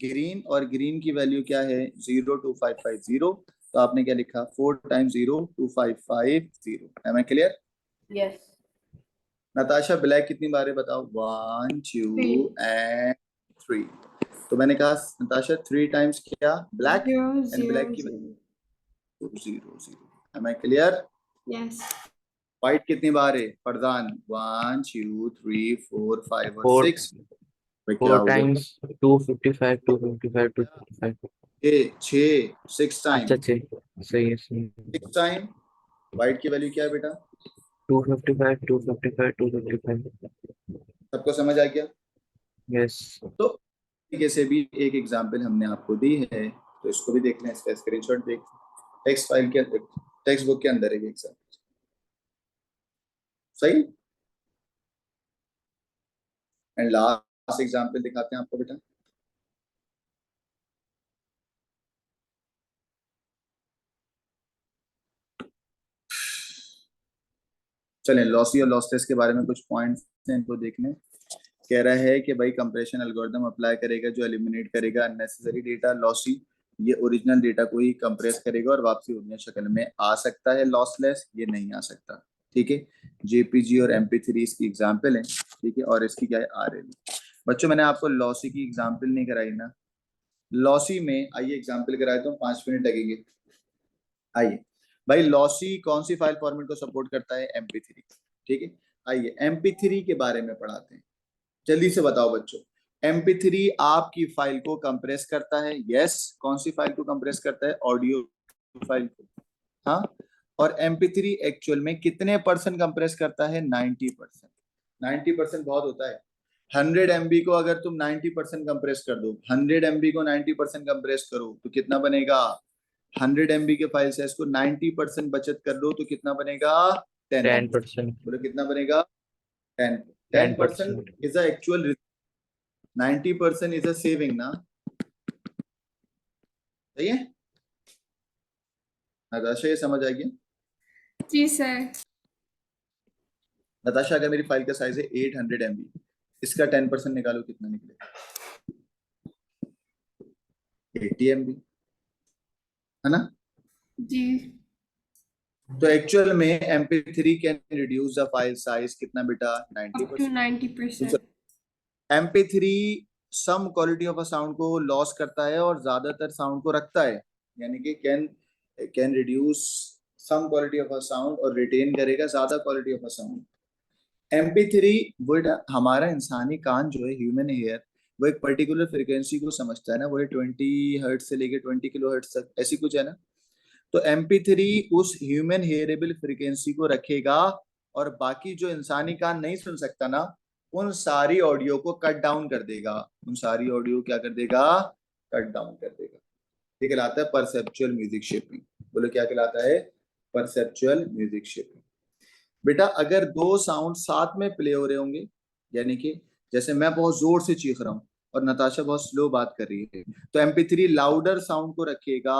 ग्रीन, और ग्रीन की वैल्यू क्या है? 0 2 5 5 0। तो आपने क्या लिखा? 4 times 0 2 5 5 0। Am I clear? Yes Natasha black कितनी बार है बताओ? 1 2 Three. एंड 3। तो मैंने कहा नताशा 3 टाइम्स क्या ब्लैक 0 एंड 0 ब्लैक की 0 0 0। Am I clear? yes white कितनी बार है फरदान? 1 2 3 4 5 और फोर 6। भाई क्या फोर हो गया? टाइम्स 255 255 255। 6 6 टाइम अच्छा सही सही है सही 6 टाइम। व्हाइट की वैल्यू क्या है बेटा? 255 255 255। सबको समझ आ गया? यस तो तरीके से भी एक एग्जांपल हमने आपको दी है, तो इसको भी देख लें, इसका स्क्रीनशॉट देख। टेक्स्ट फाइल के अंदर, टेक्स्ट बुक के अंदर है ये एग्जांपल। सही। एंड लास्ट एग्जांपल दिखाते हैं आपको बेटा। चलें, लॉसी और लॉसलेस के बारे में कुछ पॉइंट्स हैं, इनको देख लें। कह रहा है कि भाई कंप्रेशन एल्गोरिथम अप्लाई करेगा जो एलिमिनेट करेगा अननेसेसरी डेटा। लॉसी ये ओरिजिनल डेटा को ही कंप्रेस करेगा और वापसी ओरिजिनल शक्ल में आ सकता है। लॉसलेस ये नहीं आ सकता। ठीक है, जेपीजी और MP3 इसकी एग्जाम्पल है। ठीक है, और इसकी क्या है RL। बच्चों मैंने आपको लॉसी की एग्जाम्पल नहीं कराई ना। लॉसी में आइए एग्जाम्पल कराए तो 5 मिनट लगेंगे। आइए भाई, लॉसी कौन सी फाइल फॉर्मेट को सपोर्ट करता है? MP3। ठीक है, आइए MP3 के बारे में पढ़ाते हैं। जल्दी से बताओ बच्चों, MP3 आपकी फाइल को कंप्रेस करता है? यस। कौन सी फाइल को कंप्रेस करता है? ऑडियो फाइल को। हाँ, और MP3 एक्चुअल में कितने % कंप्रेस करता है? 90%। 90% बहुत होता है। 100 MB को अगर तुम 90% कंप्रेस कर दो, 100 MB को 90% कंप्रेस करो तो कितना बनेगा? 100 MB के फाइल साइज को 90% बचत कर लो तो कितना बनेगा? 10 MB। 10%। बोलो कितना बनेगा? 10। 10% 10%। Is a actual, 90% is a saving ना। सही है नताशा, ये समझ आ गया? जी सर नताशा अगर मेरी फाइल का साइज है 800 MB, इसका 10% निकालो कितना निकलेगा? 80 MB, है ना? जी तो एक्चुअल में MP3 can reduce the file size कितना बेटा? up to 90%। 90% MP3 some quality of a sound को लॉस करता है और ज्यादातर साउंड को रखता है, यानी कि can can reduce some quality of a sound और रिटेन करेगा ज्यादा quality of a sound. MP3 वो हमारा इंसानी कान जो है, ह्यूमन हेयर, वो एक पर्टिकुलर फ्रिक्वेंसी को समझता है ना, वो 20 हर्ट्ज से लेके 20 kHz तक, ऐसी कुछ है ना। तो MP3 उस ह्यूमन हेयरेबल फ्रिक्वेंसी को रखेगा और बाकी जो इंसानी कान नहीं सुन सकता ना, उन सारी ऑडियो को कट डाउन कर देगा। उन सारी ऑडियो क्या कर देगा? कट डाउन कर देगा। ये कहलाता है परसेप्चुअल म्यूजिक शेपिंग। बोलो क्या कहलाता है? Perceptual music shaping. बेटा अगर दो साउंड साथ में प्ले हो रहे होंगे, यानी कि जैसे मैं बहुत जोर से चीख रहा हूँ और नताशा बहुत स्लो बात कर रही है, तो MP3 लाउडर साउंड को रखेगा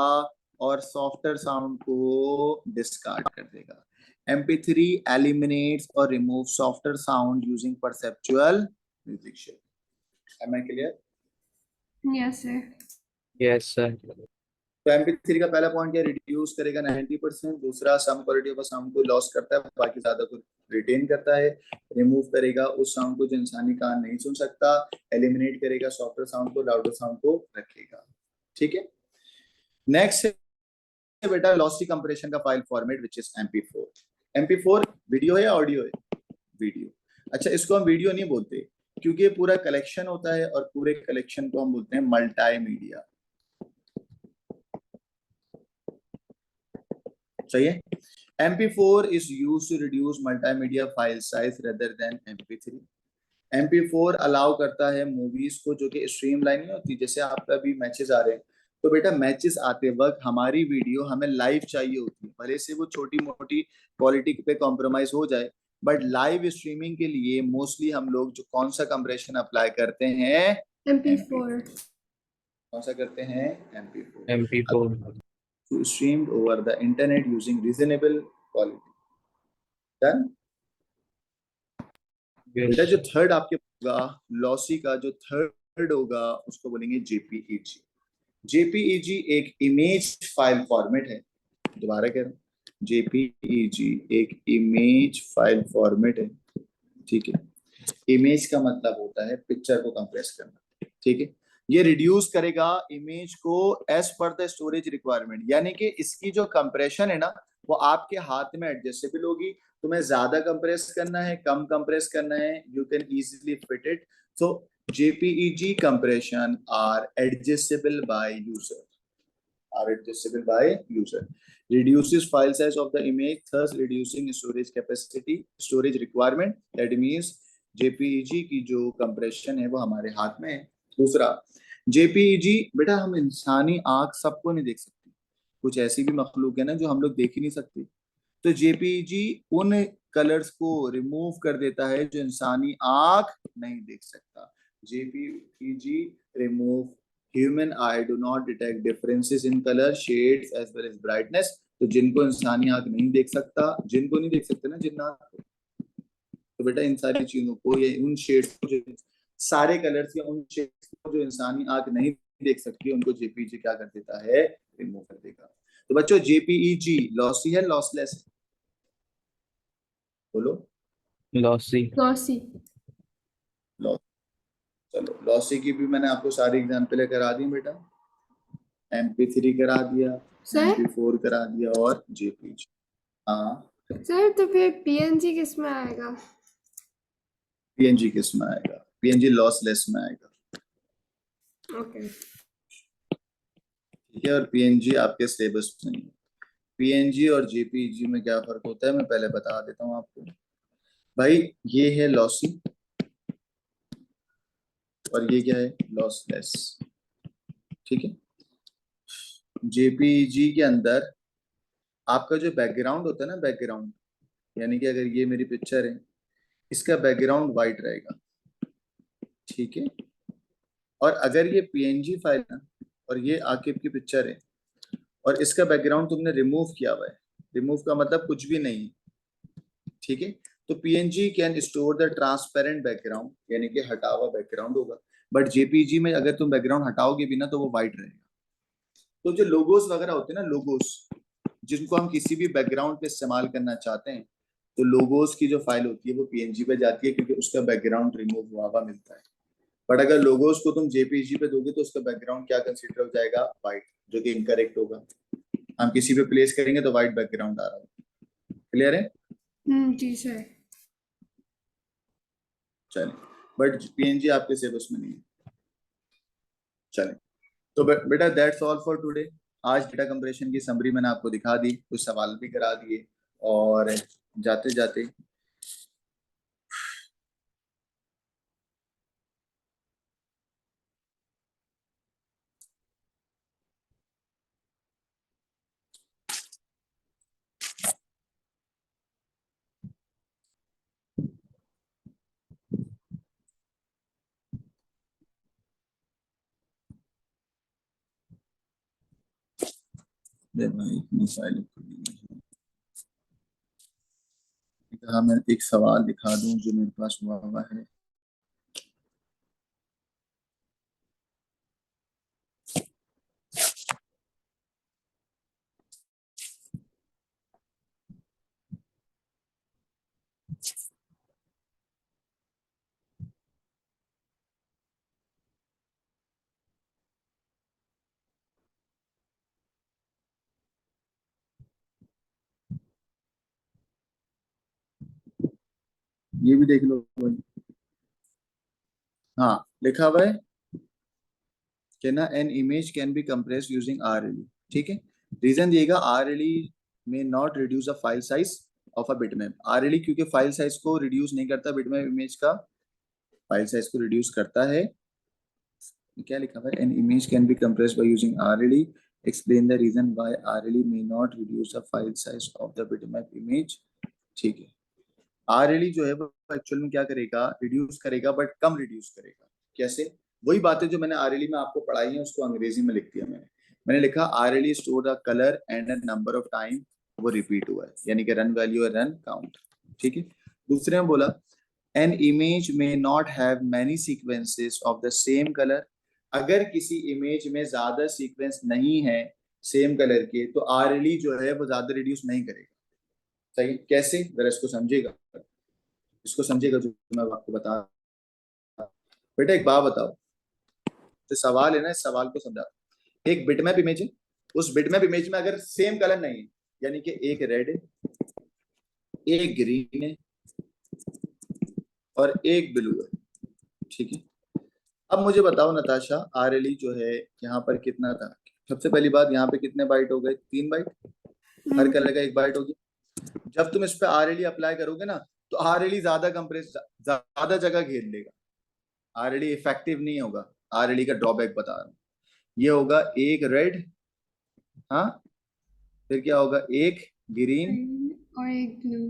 और सॉफ्टर साउंड को डिस्कार्ड कर देगा। MP3 एलिमिनेट्स और remove softer sound using perceptual music shape. Am I clear? yes sir yes sir. तो MP3 का पहला पॉइंट क्या? रिड्यूस करेगा 90%। दूसरा, सम क्वालिटी ऑफ साउंड को लॉस करता है, बाकी ज्यादा को रिटेन करता है। रिमूव करेगा उस साउंड को जो इंसानी कान नहीं सुन सकता। एलिमिनेट करेगा सॉफ्टर साउंड को, लाउडर साउंड को रखेगा। ठीक है, नेक्स्ट है बेटा लॉसी कंप्रेशन का file format which is MP4। MP4 video है या ऑडियो है? वीडियो। अच्छा, इसको हम वीडियो नहीं बोलते क्योंकि ये पूरा कलेक्शन होता है और पूरे कलेक्शन को हम बोलते हैं मल्टीमीडिया। सही है। MP4 is used to reduce multimedia file size rather than MP3। MP4 allow करता है मूवीज को जो कि स्ट्रीमलाइन नहीं होती, जैसे आपका अभी मैचेस आ रहे हैं, तो बेटा मैचेस आते वक्त हमारी वीडियो हमें लाइव चाहिए होती है, भले से वो छोटी मोटी क्वालिटी पे कॉम्प्रोमाइज हो जाए, बट लाइव स्ट्रीमिंग के लिए मोस्टली हम लोग जो कौन सा कंप्रेशन अप्लाई करते हैं? MP4 कौन सा करते हैं? MP4। MP4। To streamed over the internet using reasonable quality। Done. बेटा यस जो थर्ड आपके होगा लॉसी का, जो थर्ड होगा उसको बोलेंगे JPEG। JPEG एक इमेज फाइल फॉर्मेट है। दोबारा कह रहा हूँ, JPEG एक इमेज फाइल फॉर्मेट है। ठीक है, इमेज का मतलब होता है पिक्चर को कंप्रेस करना। ठीक है, ये रिड्यूस करेगा इमेज को as per the storage requirement, यानी कि इसकी जो कंप्रेशन है ना वो आपके हाथ में एडजस्टेबल होगी। तुम्हें ज्यादा कंप्रेस करना है, कम कंप्रेस करना है, you can easily fit it. So JPEG compression are adjustable by user, reduces file size of the image, thus reducing storage capacity, storage requirement। that means JPEG की जो कंप्रेशन है वो हमारे हाथ में है। दूसरा, JPEG बेटा हम इंसानी आंख सबको नहीं देख सकती, कुछ ऐसी भी मखलूक है ना जो हम लोग देख ही नहीं सकते। तो JPEG उन कलर्स को रिमूव कर देता है जो इंसानी आंख नहीं देख सकता। JPEG remove human eye do not detect differences in color, shades as well as brightness। तो जिनको इंसानी आंख नहीं देख सकता, जिनको नहीं देख सकते ना जिन्नात को, तो बेटा इन सारी चीजों को, ये उन शेड्स को, जो सारे कलर्स या उन शेड्स को जो इंसानी आंख नहीं देख सकती, उनको JPEG क्या कर देता है, रिमूव कर देगा। तो बच्चों JPEG लॉसी है लॉसलेस है, बोलो। लॉसी। लॉसी। चलो लॉसी की भी मैंने आपको सारी एग्जाम्पल करा दी बेटा, MP3 करा दिया, सर MP4 करा दिया और JPEG। हाँ सर तो फिर PNG किस में आएगा? PNG किस में आएगा? PNG लॉसलेस में आएगा। ओके ठीक है, और PNG आपके सिलेबस में नहीं है। PNG और JPEG में क्या फर्क होता है मैं पहले बता देता हूँ आपको। भाई ये है लॉसी और ये क्या है, लॉसलेस। ठीक है, JPEG के अंदर आपका जो बैकग्राउंड होता है ना, बैकग्राउंड, यानी कि अगर ये मेरी पिक्चर है, इसका बैकग्राउंड वाइट रहेगा। ठीक है, और अगर ये PNG फाइल ना, और ये आकिब की पिक्चर है और इसका बैकग्राउंड तुमने रिमूव किया हुआ है, रिमूव का मतलब कुछ भी नहीं, ठीक है, तो PNG can store the transparent background, यानी कि हटा हुआ बैकग्राउंड होगा। बट JPEG में अगर तुम बैकग्राउंड हटाओगे भी ना तो वो वाइट रहेगा। तो जो लोगोस वगैरह होते हैं ना, लोगोस जिनको हम किसी भी बैकग्राउंड पे इस्तेमाल करना चाहते हैं, तो लोगोस की जो फाइल होती है वो PNG पे जाती है क्योंकि उसका बैकग्राउंड रिमूव हुआ हुआ मिलता है। बट अगर लोगोस को तुम JPEG पे दोगे तो उसका बैकग्राउंड क्या कंसीडर हो जाएगा, वाइट, जो कि इनकरेक्ट होगा। हम किसी पे प्लेस करेंगे तो वाइट बैकग्राउंड आ रहा है। क्लियर है? जी सर। चलिए, बट PNG आपके सिलेबस में नहीं है। चलिए, तो बेटा दैट्स ऑल फॉर टुडे। आज डेटा कंप्रेशन की समरी मैंने आपको दिखा दी, कुछ सवाल भी करा दिए, और जाते जाते कहा मैं एक सवाल दिखा दूं जो मेरे पास हुआ हुआ है। ये भी देख लो भाई। हाँ, लिखा हुआ है कि ना an image can be compressed using RLE। ठीक है, रीजन दिएगा RLE में not reduce a file size of a bitmap. RLE क्योंकि फाइल साइज को रिड्यूस नहीं करता, बिटमैप इमेज का फाइल साइज को रिड्यूस करता है। क्या लिखा हुआ है, an image can be compressed by using RLE, explain the reason why RLE may not reduce the file size of the bitmap image. ठीक है, RLE जो है वो एक्चुअल में क्या करेगा, रिड्यूस करेगा, बट कम रिड्यूस करेगा। कैसे? वही बातें जो मैंने RLE में आपको पढ़ाई है उसको अंग्रेजी में लिख दिया मैंने लिखा RLE store the colour and the number of time वो रिपीट हुआ है, यानी कि रन वैल्यू और रन काउंट। ठीक है, दूसरे में बोला एन इमेज में not have many sequences of the same colour. अगर किसी इमेज में ज्यादा सीक्वेंस नहीं है सेम कलर के तो RLE जो है वो ज्यादा रिड्यूस नहीं करेगा। सही, कैसे, जरा इसको समझेगा, इसको समझेगा जो मैं आपको बता। बेटा एक बात बताओ, जो सवाल है ना, इस सवाल को समझा। एक बिटमैप इमेज है, उस बिटमैप इमेज में अगर सेम कलर नहीं है, यानी कि एक रेड है, एक ग्रीन है और एक ब्लू है, ठीक है। अब मुझे बताओ नताशा, आरएलई जो है यहाँ पर कितना था? सबसे पहली बात, यहाँ पे कितने बाइट हो गए? 3 बाइट, हर कलर का 1 बाइट होगी। जब तुम इस पे आरएलई अप्लाई करोगे ना, तो आरएलई ज्यादा कंप्रेस, ज्यादा जगह घेर लेगा, आरएलई इफेक्टिव नहीं होगा। आरएलई का ड्रॉबैक बता रहा हूँ, ये होगा एक रेड, हाँ, फिर क्या होगा, एक ग्रीन और एक ब्लू।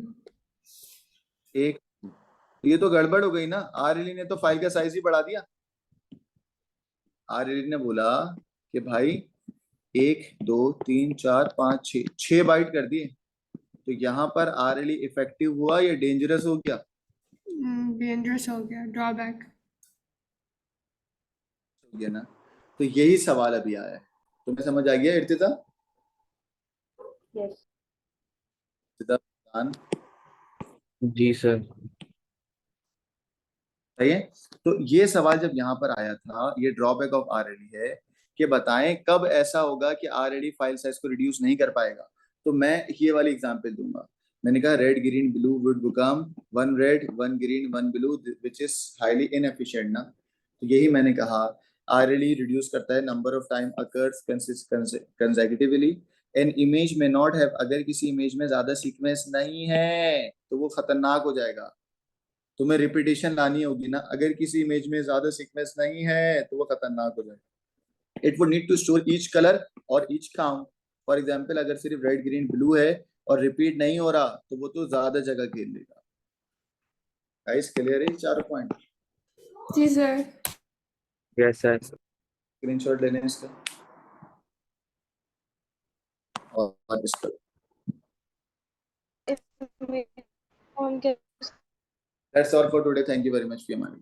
एक, ये तो गड़बड़ हो गई ना। आरएलई ने तो फाइल का साइज ही बढ़ा दिया। आरएलई ने बोला कि भाई 1 2 3 4 5 6 बाइट कर दिए, तो यहाँ पर आरएलई इफेक्टिव हुआ या डेंजरस हो गया? डेंजरस हो गया, ड्रॉबैक। हो गया ना। तो यही सवाल अभी आया है, तुम्हें समझ आ गया इर्तिजा? Yes. इर्तिजा, जी सर। सही है। तो ये सवाल जब यहाँ पर आया था, ये ड्रॉबैक ऑफ आरएलई है कि बताएं कब ऐसा होगा कि आरएलई फाइल साइज को रिड्यूस नहीं कर पाएगा। तो मैं ये वाली एग्जांपल दूंगा। मैंने कहा red green blue would become 1 red 1 green 1 blue which is highly inefficient ना। तो यही मैंने कहा, आरएलई रिड्यूस करता है number of time occurs consecutively an image में नॉट हैव, अगर किसी इमेज में ज्यादा सीक्वेंस नहीं है तो वो खतरनाक हो जाएगा। तुम्हें रिपीटेशन लानी होगी ना, अगर किसी इमेज में ज्यादा सीक्वेंस नहीं है तो वो खतरनाक हो जाएगा। It would need to store each colour और ईच काउंट। फॉर एग्जाम्पल, अगर सिर्फ रेड ग्रीन ब्लू है और रिपीट नहीं हो रहा, तो वो तो ज्यादा जगह घेर लेगा। गाइस क्लियर है चारों पॉइंट? जी सर। Yes sir. स्क्रीनशॉट ले लें इसका और इसका। That's all for today. Thank you very much for your money.